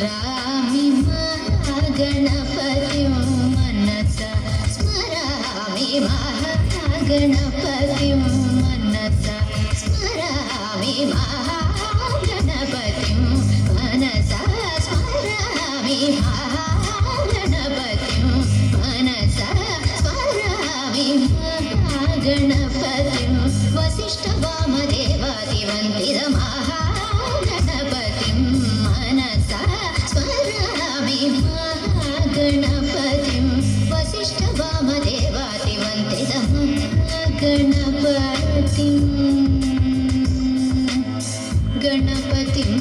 स्मरामि महागणपतिं मनसा स्मरामि महागणपतिं मनसा स्मरामि महागणपतिं मनसा स्मरामि महागणपतिं मनसा स्मरामि महागणपतिं वसिष्ठवामदेवादिवन्दितमहागणपतिं मनसा स्मरामि महागणपतिं वसिष्ठवामदेवादिवन्दितमहागणपतिं गणपतिं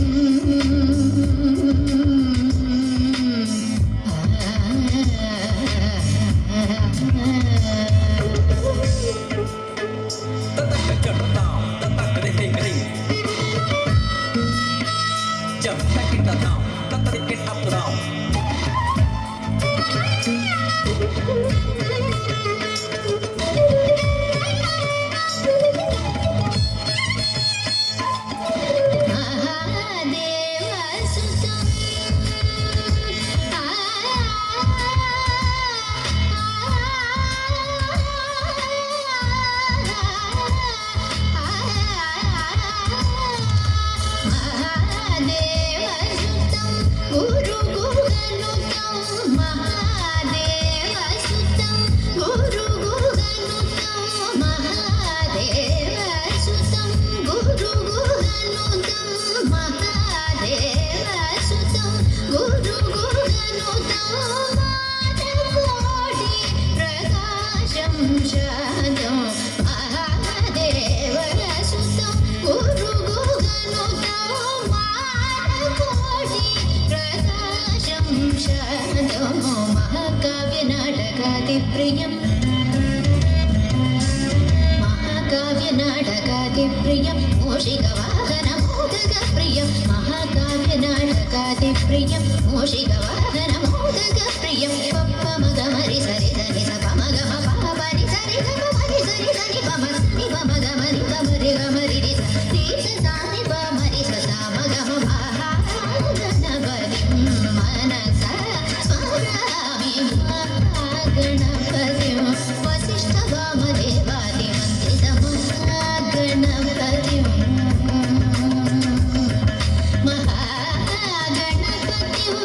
Jump, take it down, take it up down. महाकाव्यनाटकादिप्रियं महाकाव्यनाटकादिप्रियं मूषिकवाहनमोदकप्रियं महाकाव्यनाटकादिप्रियं मूषिकवाहनमोदकप्रियं पप्पमगमरि सरि దని సపమగమ పపరి సరి గమరి సరి దని పమని పమగమరి గమరి గమరి రి సాని పమరి సమగమ మహాగణపతిం మనసా స్మరామి महागणपतिं वसिष्ठवामदेवादिवन्दितमहागणपतिं महागणपतिं